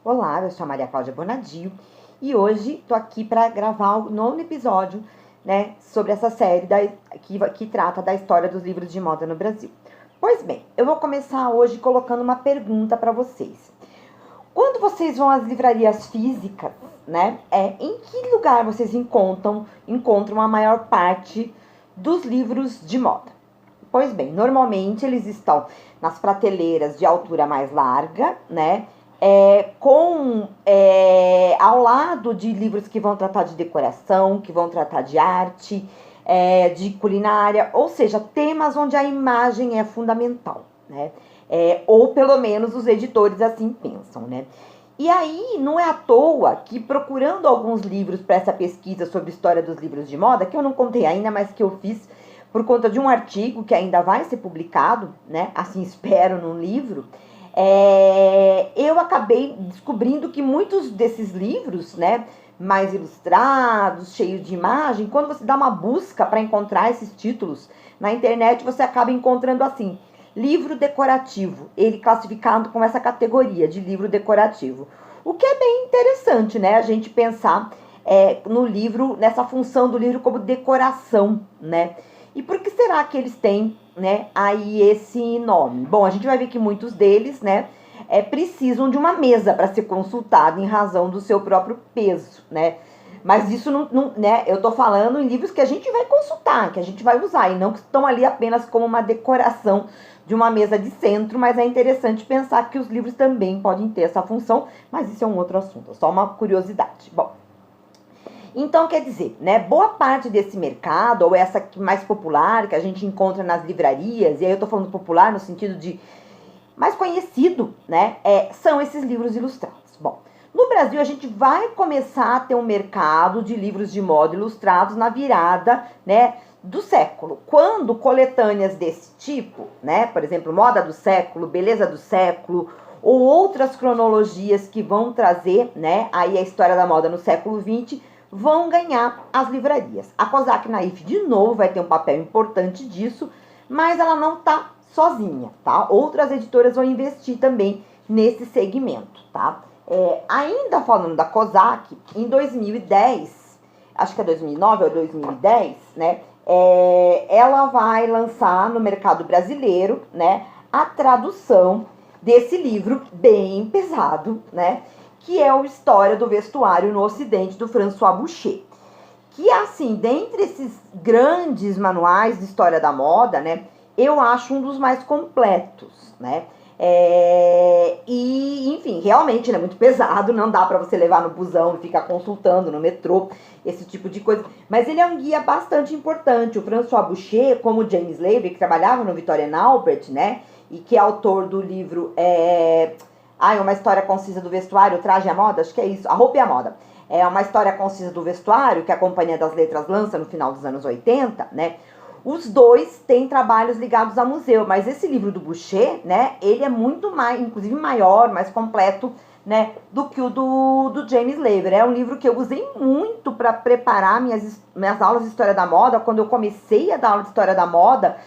Olá, eu sou a Maria Cláudia Bonadio e hoje estou aqui para gravar o nono episódio, né, sobre essa série que trata da história dos livros de moda no Brasil. Pois bem, eu vou começar hoje colocando uma pergunta para vocês. Quando vocês vão às livrarias físicas, né, em que lugar vocês encontram a maior parte dos livros de moda? Pois bem, normalmente eles estão nas prateleiras de altura mais larga, né? Ao lado de livros que vão tratar de decoração, que vão tratar de arte, de culinária, ou seja, temas onde a imagem é fundamental, né? Ou pelo menos os editores assim pensam, né? E aí, não é à toa que procurando alguns livros para essa pesquisa sobre história dos livros de moda, que eu não contei ainda, mas que eu fiz por conta de um artigo que ainda vai ser publicado, né? Assim espero, num livro. Eu acabei descobrindo que muitos desses livros, né, mais ilustrados, cheios de imagem, quando você dá uma busca para encontrar esses títulos na internet, você acaba encontrando assim, livro decorativo, ele classificado com essa categoria de livro decorativo. O que é bem interessante, né, a gente pensar no livro, nessa função do livro como decoração, né? E por que será que eles têm, né, aí esse nome? Bom, a gente vai ver que muitos deles, né, precisam de uma mesa para ser consultado em razão do seu próprio peso, né? Mas isso não, né, eu tô falando em livros que a gente vai consultar, que a gente vai usar, e não que estão ali apenas como uma decoração de uma mesa de centro, mas é interessante pensar que os livros também podem ter essa função, mas isso é um outro assunto, só uma curiosidade. Bom, então, quer dizer, né, boa parte desse mercado, ou essa mais popular, que a gente encontra nas livrarias, e aí eu tô falando popular no sentido de mais conhecido, né, são esses livros ilustrados. Bom, no Brasil a gente vai começar a ter um mercado de livros de moda ilustrados na virada, né, do século, quando coletâneas desse tipo, né, por exemplo, Moda do Século, Beleza do Século, ou outras cronologias que vão trazer, né, aí a história da moda no século XX, vão ganhar as livrarias. A Kozak Naif, de novo, vai ter um papel importante disso, mas ela não está sozinha, tá? Outras editoras vão investir também nesse segmento, tá? Ainda falando da Kozak, em 2010, acho que é 2009 ou 2010, né? Ela vai lançar no mercado brasileiro, né, a tradução desse livro bem pesado, né? Que é o História do Vestuário no Ocidente, do François Boucher. Que, assim, dentre esses grandes manuais de história da moda, né, eu acho um dos mais completos, né? E, enfim, realmente ele é muito pesado, não dá para você levar no busão e ficar consultando no metrô, esse tipo de coisa. Mas ele é um guia bastante importante. O François Boucher, como o James Lavery, que trabalhava no Victorian Albert, né, e que é autor do livro Uma História Concisa do Vestuário, o Traje e a Moda, acho que é isso, A Roupa e a Moda. É uma história concisa do vestuário que a Companhia das Letras lança no final dos anos 80, né? Os dois têm trabalhos ligados a museu, mas esse livro do Boucher, né, ele é muito mais, inclusive maior, mais completo, né, do que o do James Lavery. É um livro que eu usei muito para preparar minhas aulas de História da Moda, quando eu comecei a dar aula de História da Moda,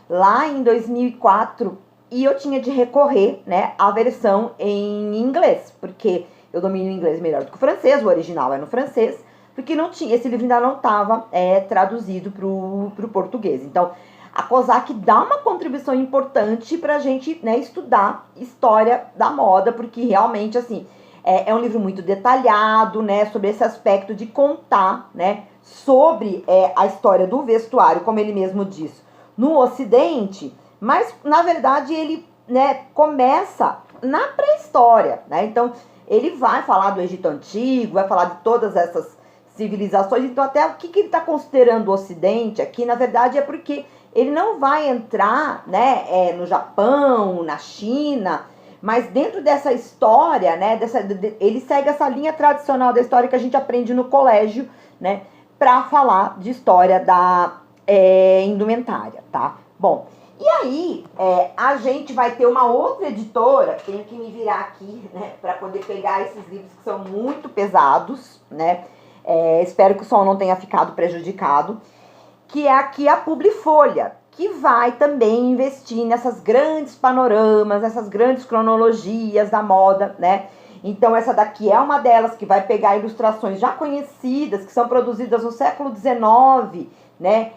lá em 2004, e eu tinha de recorrer, né, à versão em inglês, porque eu domino o inglês melhor do que o francês, o original é no francês, porque não tinha, esse livro ainda não estava traduzido para o português. Então, a Kozak dá uma contribuição importante para a gente, né, estudar história da moda, porque realmente, assim, é um livro muito detalhado, né, sobre esse aspecto de contar, né, sobre a história do vestuário, como ele mesmo diz, no Ocidente, mas, na verdade, ele, né, começa na pré-história, né? Então, ele vai falar do Egito Antigo, vai falar de todas essas civilizações. Então, até o que ele está considerando o Ocidente aqui, na verdade, é porque ele não vai entrar, né, no Japão, na China, mas dentro dessa história, né, ele segue essa linha tradicional da história que a gente aprende no colégio, né, para falar de história da indumentária, tá? Bom, e aí, a gente vai ter uma outra editora, tenho que me virar aqui, né, para poder pegar esses livros que são muito pesados, né, espero que o som não tenha ficado prejudicado, que é aqui a Publifolha, que vai também investir nessas grandes panoramas, nessas grandes cronologias da moda, né, Então, essa daqui é uma delas que vai pegar ilustrações já conhecidas, que são produzidas no século XIX, né?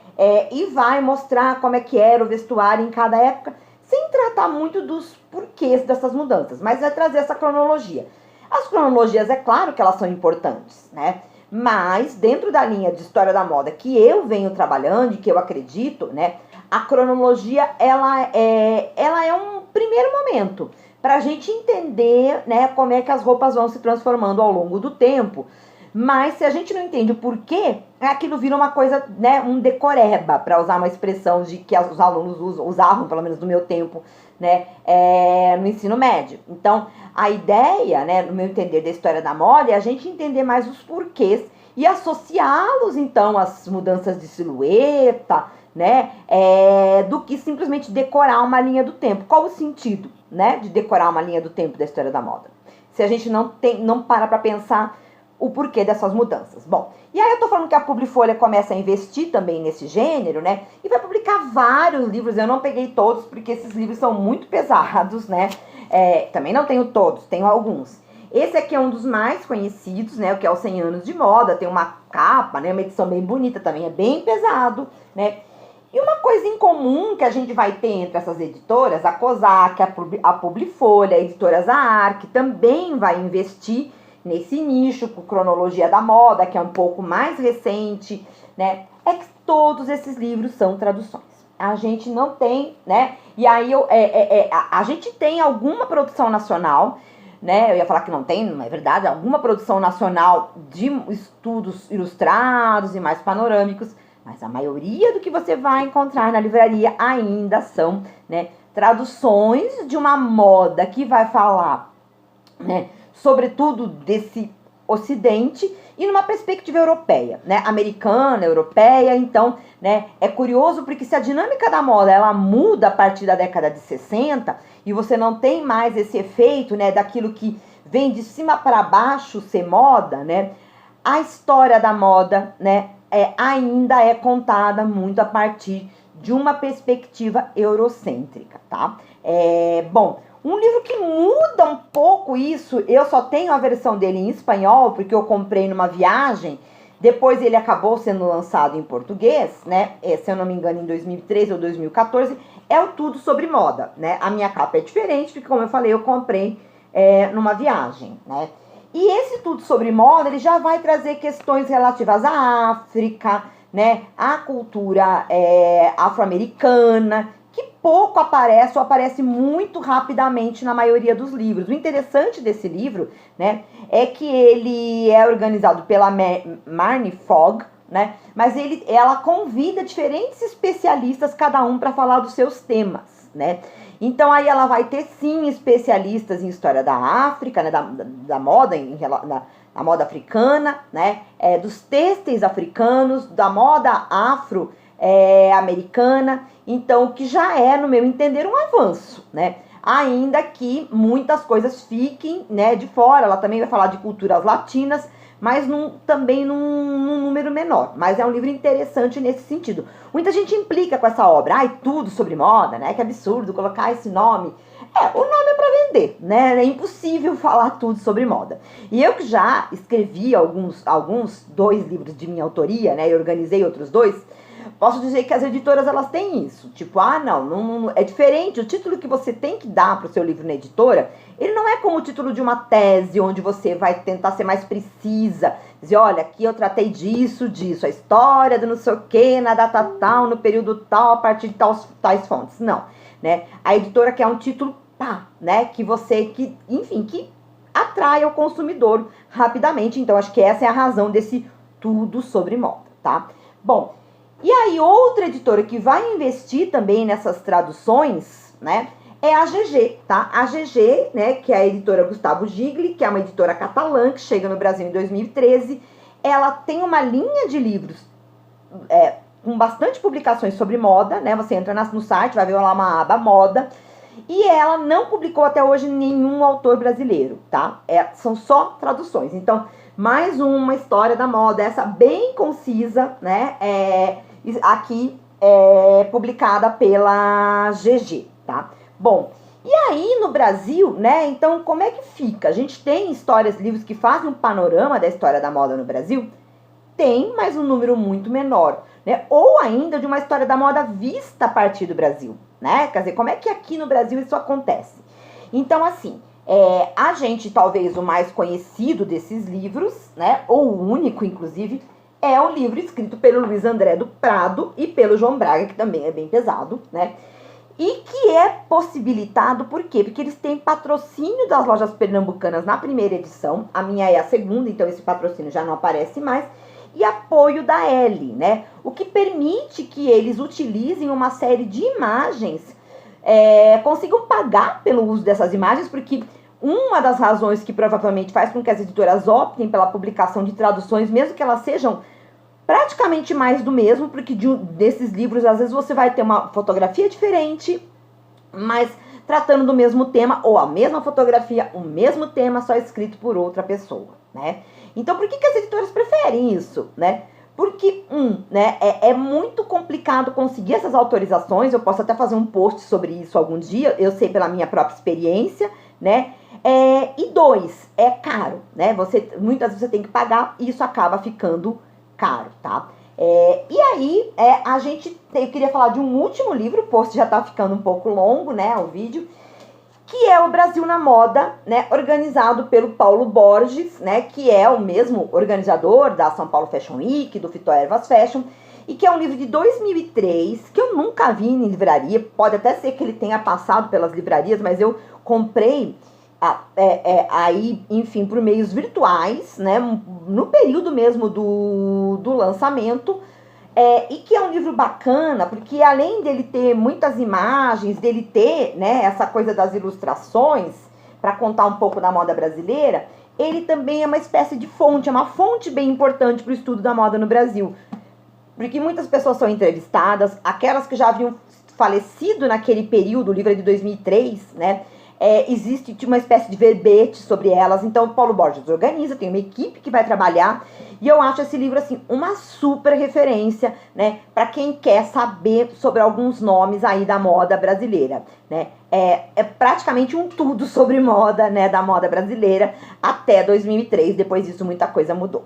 E vai mostrar como é que era o vestuário em cada época, sem tratar muito dos porquês dessas mudanças, mas vai trazer essa cronologia. As cronologias, é claro que elas são importantes, né? Mas dentro da linha de história da moda que eu venho trabalhando e que eu acredito, né? A cronologia, ela é um primeiro momento para a gente entender, né, como é que as roupas vão se transformando ao longo do tempo. Mas se a gente não entende o porquê, aquilo vira uma coisa, né, um decoreba, para usar uma expressão de que os alunos usavam, pelo menos no meu tempo, né, no ensino médio. Então, a ideia, né, no meu entender da história da moda, é a gente entender mais os porquês e associá-los, então, às mudanças de silhueta, né, do que simplesmente decorar uma linha do tempo. Qual o sentido, né, de decorar uma linha do tempo da história da moda? Se a gente não para para pensar o porquê dessas mudanças. Bom, e aí eu tô falando que a Publifolha começa a investir também nesse gênero, né, e vai publicar vários livros. Eu não peguei todos, porque esses livros são muito pesados, né, também não tenho todos, tenho alguns. Esse aqui é um dos mais conhecidos, né, o que é os 100 anos de moda, tem uma capa, né, uma edição bem bonita também, é bem pesado, né. E uma coisa em comum que a gente vai ter entre essas editoras, a Cosac, a Publifolha, a editora Zahar, que também vai investir nesse nicho, com cronologia da moda, que é um pouco mais recente, né? É que todos esses livros são traduções. A gente não tem, né? E aí a gente tem alguma produção nacional, né? Eu ia falar que não tem, não é verdade, alguma produção nacional de estudos ilustrados e mais panorâmicos, mas a maioria do que você vai encontrar na livraria ainda são, né, traduções de uma moda que vai falar, né, sobretudo desse ocidente e numa perspectiva europeia, né, americana, europeia. Então, né, é curioso porque se a dinâmica da moda ela muda a partir da década de 60 e você não tem mais esse efeito, né, daquilo que vem de cima para baixo ser moda, né, a história da moda, né, ainda é contada muito a partir de uma perspectiva eurocêntrica, tá? Bom, um livro que muda um pouco isso, eu só tenho a versão dele em espanhol, porque eu comprei numa viagem, depois ele acabou sendo lançado em português, né? Se eu não me engano, em 2013 ou 2014, é o Tudo Sobre Moda, né? A minha capa é diferente, porque como eu falei, eu comprei numa viagem, né? E esse Tudo Sobre Moda, ele já vai trazer questões relativas à África, né? À cultura afro-americana, que pouco aparece ou aparece muito rapidamente na maioria dos livros. O interessante desse livro, né, é que ele é organizado pela Marnie Fogg, né, mas ela convida diferentes especialistas, cada um para falar dos seus temas, né. Então aí ela vai ter sim especialistas em história da África, né, da moda, na moda africana, né, dos têxteis africanos, da moda afro-americana. Então, o que já é, no meu entender, um avanço, né? Ainda que muitas coisas fiquem, né, de fora. Ela também vai falar de culturas latinas, mas também num número menor. Mas é um livro interessante nesse sentido. Muita gente implica com essa obra. Ai, tudo sobre moda, né? Que absurdo colocar esse nome. O nome é para vender, né? É impossível falar tudo sobre moda. E eu que já escrevi alguns 2 livros de minha autoria, né? E organizei outros 2. Posso dizer que as editoras, elas têm isso. Tipo, não, é diferente. O título que você tem que dar para o seu livro na editora, ele não é como o título de uma tese, onde você vai tentar ser mais precisa. Dizer, olha, aqui eu tratei disso, a história do não sei o quê, na data tal, no período tal, a partir de tais fontes. Não, né? A editora quer um título, né? Que atrai o consumidor rapidamente. Então, acho que essa é a razão desse Tudo Sobre Moda, tá? Bom, e aí outra editora que vai investir também nessas traduções, né, é a GG, tá? A GG, né, que é a editora Gustavo Gigli, que é uma editora catalã que chega no Brasil em 2013. Ela tem uma linha de livros com bastante publicações sobre moda, né? Você entra no site, vai ver lá uma aba moda. E ela não publicou até hoje nenhum autor brasileiro, tá? São só traduções. Então, mais uma história da moda, essa bem concisa, né? Aqui publicada pela GG, tá? Bom, E aí no Brasil, né, então como é que fica? A gente tem histórias, livros que fazem um panorama da história da moda no Brasil? Tem, mas um número muito menor, né? Ou ainda de uma história da moda vista a partir do Brasil, né? Quer dizer, como é que aqui no Brasil isso acontece? Então, assim, a gente, talvez o mais conhecido desses livros, né, ou o único, inclusive, é um livro escrito pelo Luiz André do Prado e pelo João Braga, que também é bem pesado, né? E que é possibilitado, por quê? Porque eles têm patrocínio das lojas pernambucanas na primeira edição, a minha é a segunda, então esse patrocínio já não aparece mais, e apoio da L, né? O que permite que eles utilizem uma série de imagens, consigam pagar pelo uso dessas imagens, porque uma das razões que provavelmente faz com que as editoras optem pela publicação de traduções, mesmo que elas sejam praticamente mais do mesmo, porque desses livros, às vezes você vai ter uma fotografia diferente, mas tratando do mesmo tema, ou a mesma fotografia, o mesmo tema, só escrito por outra pessoa, né? Então, por que as editoras preferem isso, né? Porque, né, é muito complicado conseguir essas autorizações, eu posso até fazer um post sobre isso algum dia, eu sei pela minha própria experiência, né? E dois, é caro, né? Muitas vezes você tem que pagar e isso acaba ficando caro, tá? E aí, eu queria falar de um último livro, o post já tá ficando um pouco longo, né, o vídeo, que é o Brasil na Moda, né, organizado pelo Paulo Borges, né, que é o mesmo organizador da São Paulo Fashion Week, do Fito Ervas Fashion, e que é um livro de 2003, que eu nunca vi em livraria, pode até ser que ele tenha passado pelas livrarias, mas eu comprei aí, enfim, por meios virtuais, né, no período mesmo do lançamento, e que é um livro bacana, porque além dele ter muitas imagens, dele ter, né, essa coisa das ilustrações, para contar um pouco da moda brasileira, ele também é uma espécie de fonte, é uma fonte bem importante para o estudo da moda no Brasil. Porque muitas pessoas são entrevistadas, aquelas que já haviam falecido naquele período, o livro é de 2003, né, existe uma espécie de verbete sobre elas. Então, o Paulo Borges organiza, tem uma equipe que vai trabalhar. E eu acho esse livro, assim, uma super referência, né? Para quem quer saber sobre alguns nomes aí da moda brasileira, né? É praticamente um tudo sobre moda, né? Da moda brasileira até 2003. Depois disso, muita coisa mudou.